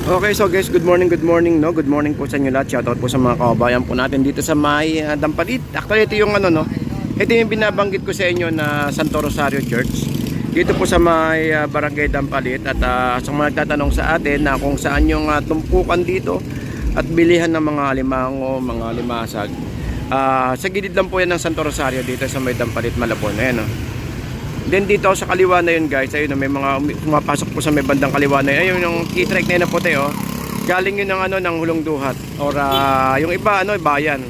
Okay, so guys, good morning, no? Good morning po sa inyo lahat. Shoutout po sa mga kababayan po natin dito sa may Dampalit. Actually, ito yung ito yung binabanggit ko sa inyo na Santo Rosario Church. Dito po sa may Barangay Dampalit at sa mga nagtatanong sa atin na kung saan yung tumpukan dito at bilihan ng mga alimango, mga limasag. Sa gilid lang po yan ng Santo Rosario dito sa may Dampalit, Malabon. Ayan, no? Then dito sa kaliwa na yun guys, ayun may mga pumapasok po sa may bandang kaliwa na yun. Ayun yung key-trek na yun na puti oh. Galing yun ng ng Hulong Duhat or yung iba bayan.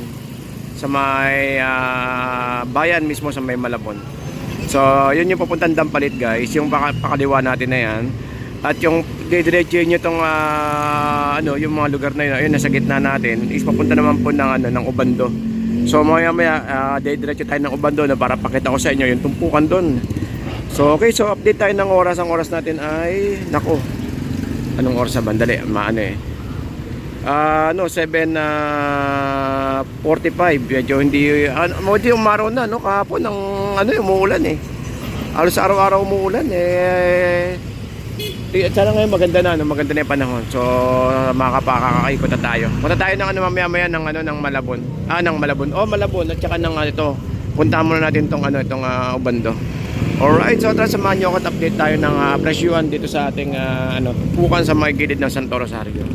Sa may bayan mismo sa may Malabon. So yun yung papuntang Dampalit guys, yung pakaliwa natin na yan. At yung didiretso nyo tong yung mga lugar na yun, ayun nasa gitna natin, is papunta naman po ng Obando. So maya didiretso tayo ng Obando na para pakita ko sa inyo yung tumpukan doon. So okay, so update tayo ng oras. Ang oras natin ay anong oras na bandali? 7:45. Medyo hindi umaraw na kahapon ng umuulan eh. Halos araw-araw umuulan eh. Sana ngayon maganda na yung panahon. So makakapakakaikot na tayo. Punta tayo ng mamaya-maya ng Malabon. Ng Malabon. Malabon at saka ng puntahan muna natin itong Obando. Alright, so tara samahan nyo ako at update tayo ng presyuhan dito sa ating pukan sa mga gilid ng Santo Rosario.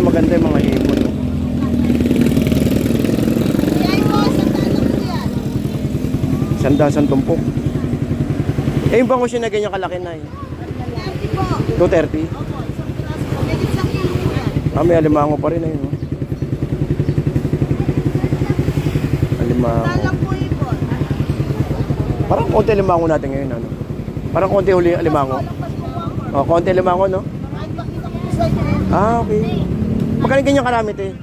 Maganda yung mga ibon. Sandasan tumpok. Yung bangus yun na ganyan kalaki na eh. 230. May alimango pa rin ayun. Alimango. Parang konti alimango natin ngayon Parang konti huli alimango. Konti alimango no? Okay. Magkano ganyan karami te?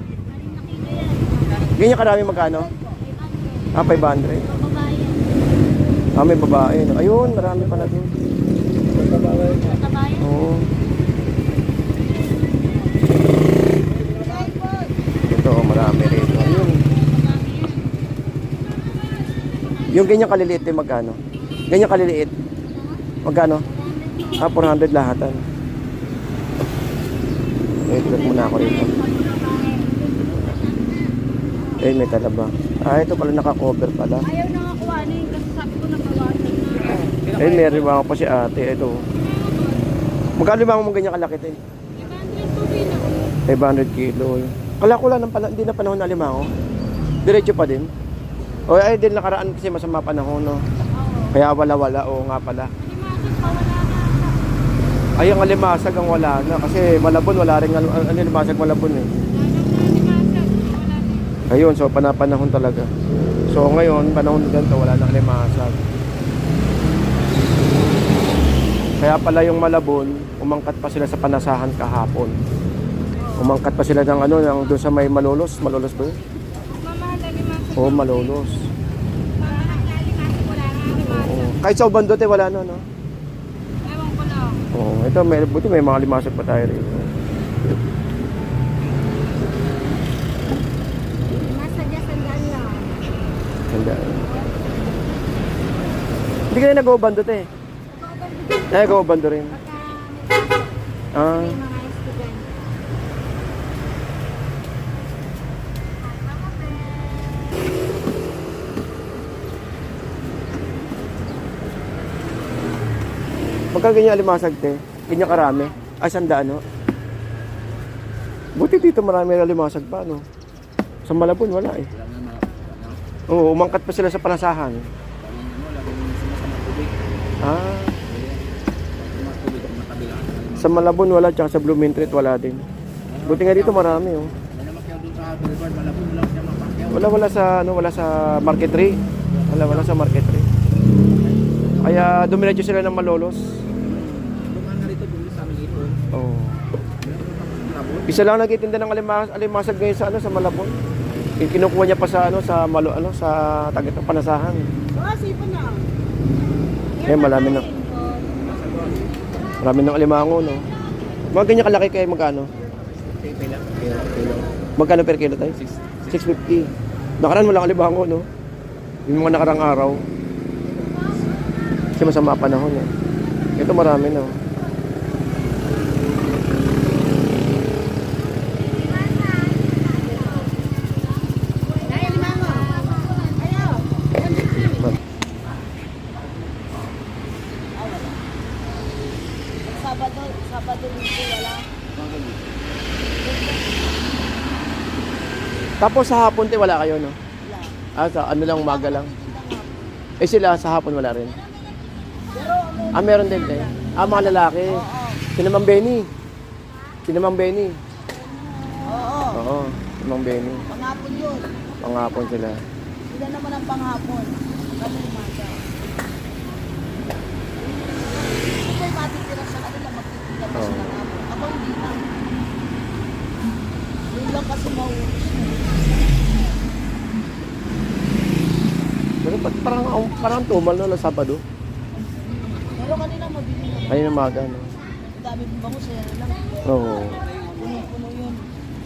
Ganyan karami magkano? 500. May babae no? Ayun, marami pala din. Oo. Ito, marami rin. Ayun. Yung ganyan kaliliit din magkano? Ganyan kaliliit. Magkano? 400 lahatan. Wait muna ako rito. May talaba. Ito pala naka-cover pala. Ayaw na nga kuha na yun kasi sabi ko nabawasan na. May ribango pa si ate. Ito. Magkano limango mo ganyan kalaki ito? 500 kilo. Kala ko lang hindi na panahon na limango. Diretso pa din. Din nakaraan kasi masama panahon Kaya wala. Oo nga pala. Ay, ang alimasag ang wala na kasi Malabon wala rin alimasag Malabon eh. Ayun, so panahon talaga. So ngayon, panahon ganito wala na alimasag. Kaya pala yung Malabon, umangkat pa sila sa panasahan kahapon. Umangkat pa sila ng doon sa may Malolos ba yun? Malolos. Kahit sa Obando wala no? Ito may mga limasag pa tayo rito. Sandaan. Hindi ka na nag-Obando te? Nag-Obando rin. Magkano ganyan alimasag te? Ganyan karami? 100 Buti dito marami alimasag pa Sa Malabon wala eh. Umangkat pa sila sa panasahan. Sa Malabon wala, tsaka sa Blooming Treat wala din. Buti nga dito marami Malabon lang siya mapakyaw. Wala wala sa Market 3. Wala sa Market 3. Kaya dumiretso sila ng Malolos. Oh. Isa lang nagtitinda ng alimasag ngayon sa sa Malabon. Kinukuha niya pa sa sa sa Panasahan. Sipon na. Eh marami na. Marami ng alimango, no. Mga ganyan kalaki kayo magkano? Magkano per kilo tayo? 650. Nakaraan walang alimango, no. Yung mga nakarang araw. Kasi masama panahon, no. Ito marami, no. Sabado dito wala. Tapos sa hapon wala kayo, no? Wala. Sa ano lang, umaga lang. Eh sila sa hapon wala rin. Pero Meron din eh. Mga lalaki. Sino Mang Benny? Sino Mang Benny? oo. Oo, si Mang Benny. Panghapon yun. Pangapon sila. Sila naman ang panghapon. Kami umaga. Kasi matitira sa kanila magtitira pa sila nga. Ako hindi na. Yun lang kasi mauubos na. Pero parang tumal na lang Sabado. Pero kanina mabili na. Ayun ang maga, no? Ang dami mong bangus eh. Lang. Oo. Puno-puno yun.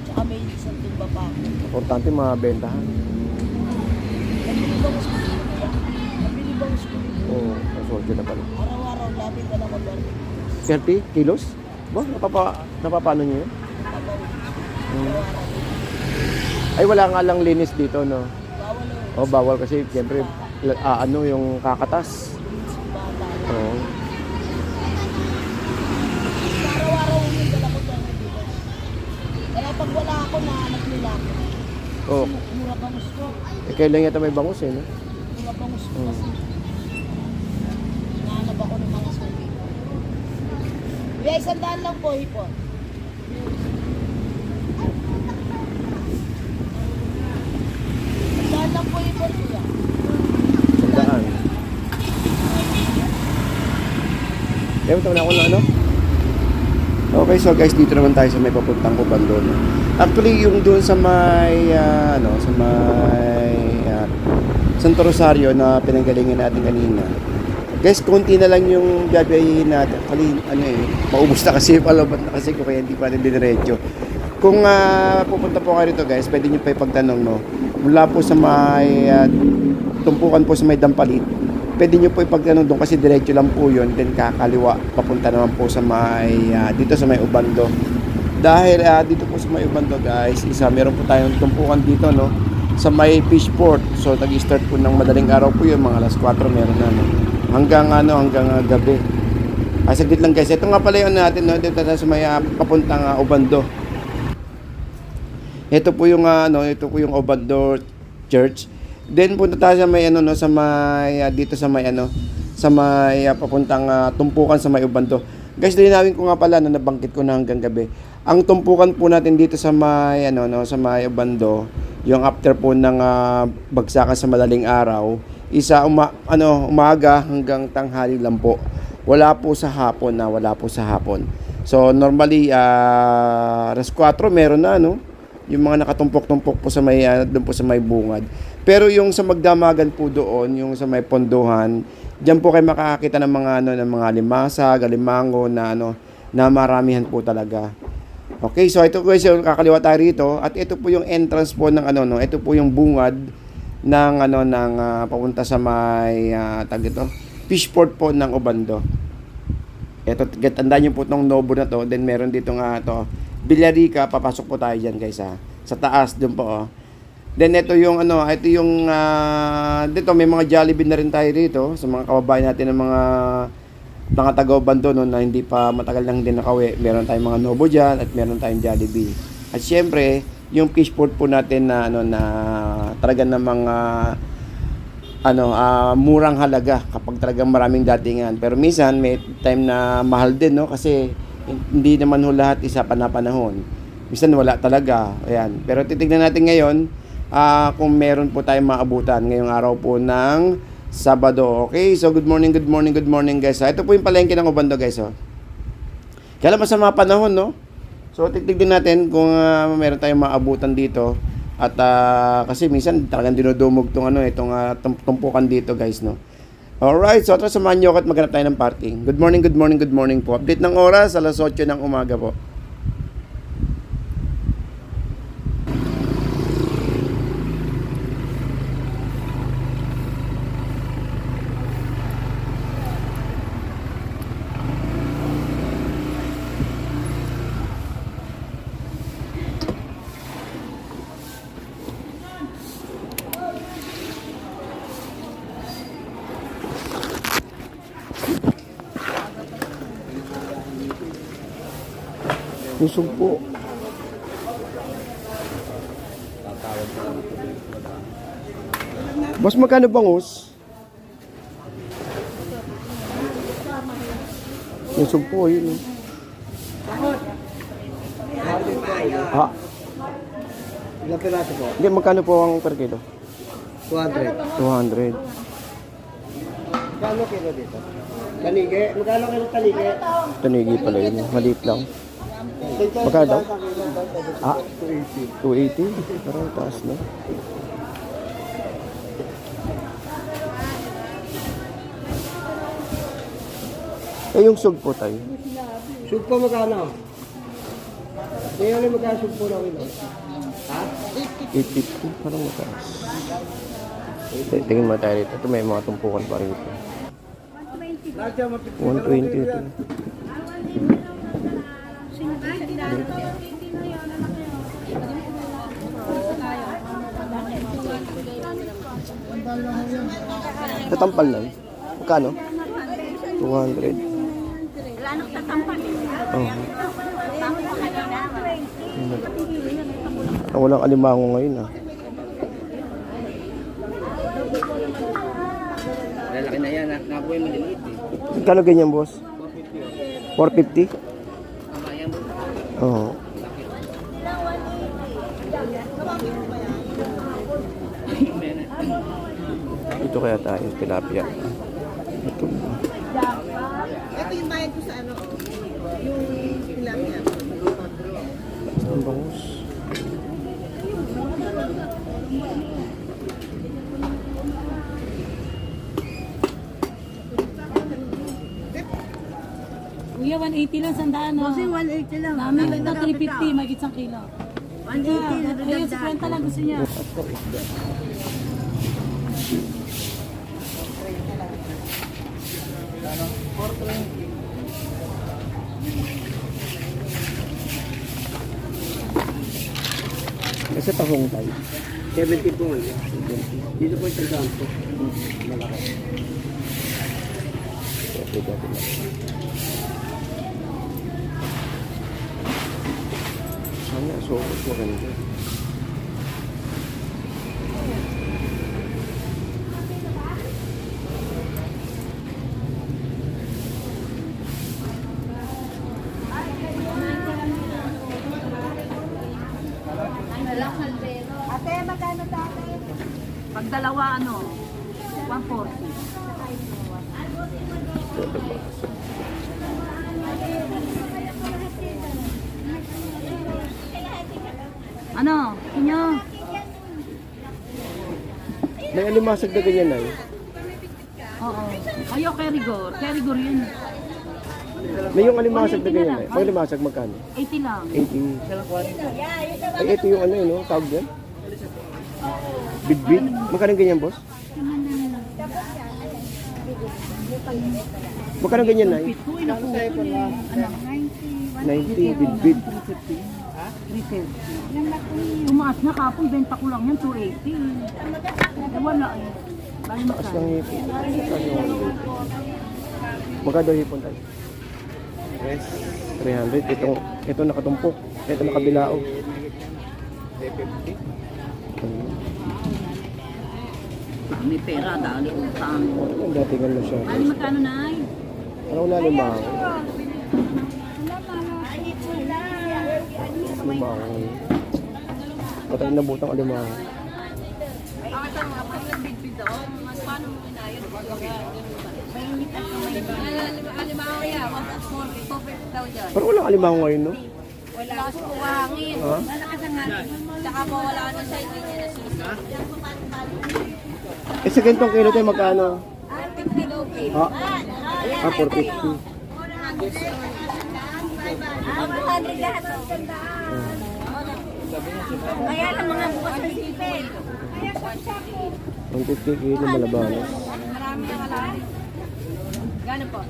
Tsaka may isang timba pa ako. Importante mabentahan. Nabili bangus ko dito kaya. Nabili bangus ko dito. Oo, ang soldier na pala. Araw-araw labi ka na mag-barbecue. 30 kilos? Ba, napapano niyo yun? Ay, wala nga lang linis dito, no? Bawal yun. Oh, bawal kasi siyempre yung kakatas. Bata. Oo. Araw-araw yung dala ko dyan ng bigas. Kaya pag wala ako, nahanap nila ako. Oh, Mura bangus ko. kailan yata may bangus eh, no? Mura bangus ko kasi. Nahanap ako ng mga suki. Kuya, 100 lang po, hipon. Saan lang po hipon, kuya? Sandaan. Ewan na ako na ano? Okay, so guys, dito naman tayo sa may papuntang Ubando, no? Actually, yung doon sa may, sa may Santo Rosario na pinanggalingan natin kanina. Guys, konti na lang yung gabiyahin natin. Actually, maubos na kasi, palabat na kasi ko kaya hindi pa rin diniretso. Kung pupunta po kayo rito guys, pwede nyo pa ipagtanong, no? Mula po sa may tumpukan po sa may Dampalit, pwede nyo po ipagtanong doon kasi diretso lang po yun, then kakaliwa papunta naman po sa may dito sa may Ubando. Dahil dito po sa may Ubando guys, meron po tayong tumpukan dito, no, sa may Fishport. So nag-start po ng madaling araw po yun, mga alas 4 meron na, no, hanggang gabi. Saglit lang guys, ito nga pala yun natin, no, dito sa may papuntang Ubando. Ito po yung Ubando Church. Then punta tayo sa may sa may dito sa may sa may papuntang tumpukan sa may Ubando. Guys, linawin ko nga pala na nabanggit ko na hanggang gabi. Ang tumpukan po natin dito sa may sa may Ubando, yung after po ng bagsakan sa madaling araw, umaga hanggang tanghali lang po. Wala po sa hapon. So normally alas 4 meron na, no? Yung mga nakatumpok-tumpok po sa may doon po sa may bungad. Pero yung sa magdamagan po doon, yung sa may ponduhan, diyan po kayo makakakita ng mga ng mga limasag, alimango na na maramihan po talaga. Okay, so ito guys, yung kakaliwa tayo rito at ito po yung entrance po ng ito po yung bungad ng papunta sa may Fishport po ng Ubando. Ito, tandaan niyo po itong Nobo na to, then meron dito nga to Villarica, papasok po tayo diyan guys sa taas doon po. Then ito yung dito may mga Jollibee na rin tayo dito sa mga kababayan natin ng mga taga-Ubando, no, na hindi pa matagal lang din nakawi. Meron tayong mga Nobo diyan at meron tayong Jollibee. At syempre, yung Fishport po natin na na talaga ng mga murang halaga kapag talagang maraming datingan. Pero minsan may time na mahal din, no, kasi hindi naman lahat isa panahon. Minsan wala talaga. Ayan. Pero titignan natin ngayon kung meron po tayong maabutan ngayong araw po ng Sabado. Okay, so good morning guys. Ito po yung palengke ng Obando guys. Kaya lang masama panahon, no? So tignan natin kung meron tayong maabutan dito. At kasi minsan talagang dinudumog itong tumpukan dito guys, no? Alright, so samahan nyo ako at maghanap tayo ng parking. Good morning po. Update ng oras, alas 8 ng umaga po. Busog po. Boss, magkano bangus? Busog po, yun. Ha? Ilang piraso po? Hindi, magkano po ang per kilo? 200. 200. Magkano kilo dito? Tanige? Magkano kilo tanige? Tanigi pala yun. Maliit lang. Magkano daw? 280. 280? Parang taas na. Eh, yung sug po tayo. Sug po magkano? Ngayon yung magkano sug po na kilo? Ha? 850. Parang mataas. Tingin mo tayo rito. Ito may mga tumpukan pa rito. 120 ito. Tatampal na. Magkano? 200. Oh. Walang alimango ngayon Lalaki na yan. Nakuha yung maliliit eh. Magkano ganyan, boss? 450? Oo. Ito kaya tayo, tilapia. Ito. Ito yung bayad ko sa ano, yung tilapia. Ang bangus. Kuya, 180 lang sandaan. Kasi 180 lang. Namin ito 350, may isang kilo. 180 na Ayun, 50 lang gusto niya. Kasi tahong tayo. 70 po ngayon. Dito po yung tampo. Malaki. Sana, so, maganda. Ate, magkano dati? Pag dalawa, 140. Ano? Inyo? May alimasag na ganyan na Oo. Ayo, Kerigor. Kerigor yun. May yung alimasag na ganyan na May alimasag magkano? 80 lang. 80. Ay, ito yung no? Tawag yan? Bidbid? Magkano ganyan, boss? Magkano ganyan na Pito, inapo ko niya. Ano? 90, bidbid. 350. Tumaas na kapon, benta ko lang yan, 280. Wala eh. Bali Taas lang magkano? hipon. Magkano hipon tayo? 300. Ito nakatumpok. Ito nakabilao. 350. May pera, dali utang. Ang datingan na siya. Bali magkano na ay? Parang wala limang. Limang. Patay na butang limang. Parang walang alimango ngayon, no? Wala po hangin. Ha? Tsaka po wala na sa hindi niya nasisi. Eh, sa ganitong kilo tayo magkano? 50 daw po. Ha? 450. 100 lahat. Kaya lang mga bukas ng sipil. 150 kilo malabanos. Marami na kalahari. Gano'n po?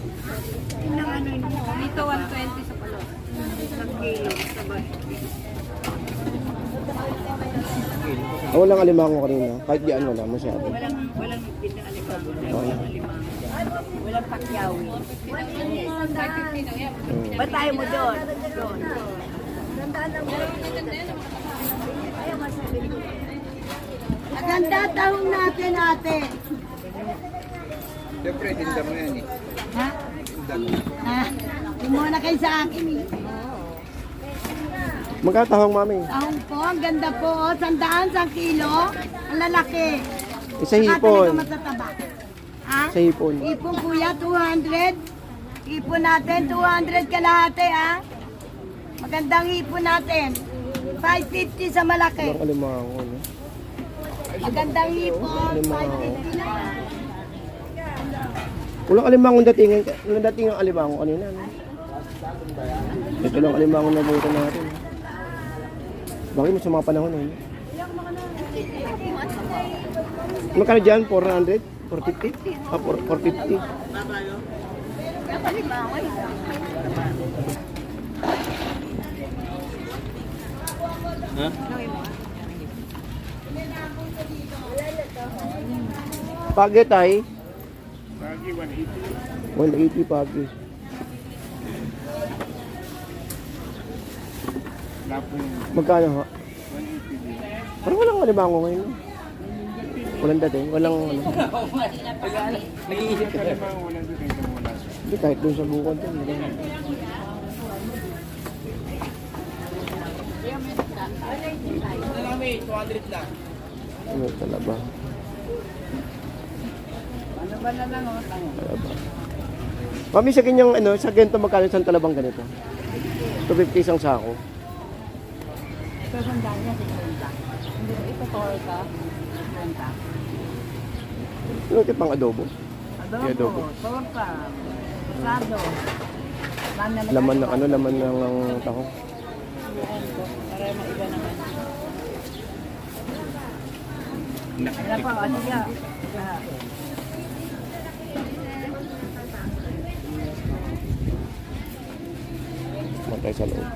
Dito 120 sa palo. Isang kilo. Sabay. Ah, walang alimango kanina. Kahit di ano lang, masyado. Walang bintang alimango. Walang alimango. Walang pakyawi. 550 daw yan. Ba't tayo mo doon? Doon. Maganda tahong natin, ate. Siyempre, tinda mo yan eh. Ha? Ha? Muna kayo sa akin eh. Magkatahong, mami. Tahong po, ang ganda po. Oh, 100 sa kilo. Ang lalaki. Isa Saka hipon. talaga matataba. Ha? Sa hipon. Ipon kuya, 200. Ipon natin, 200 kalahati ha. Magandang ipon natin. 550 sa malaki. Walang alimango, no? Magandang ipon, Alimango. 550 na. Walang alimango datingin. Walang dating ang alimango kanina, no? Ito lang alimango na buto natin. Bakit mo sa mga panahon, eh? Magkano dyan? 400? 450? Ah, 450. Ha? Pagi tay? Pagi 180. 180 pagi. Magkano ha? 180. Parang walang alimango ngayon. No? Walang dating, walang ano. Nag-iisip ka rin mga walang doon kayo wala. Hindi, kahit doon sa bukod doon. Ano talaba? Talaba. Mami, sa ganyang ano, sa ganito magkano isang talabang ganito? 250 isang sako. Ito sandaan niya, 50. Hindi ba ito torta? 50. Ano ito pang adobo? Adobo. Torta, asado. Laman ng ano, laman ng taho. Para maiba naman. Wala pa, ano siya? Matay sa loob.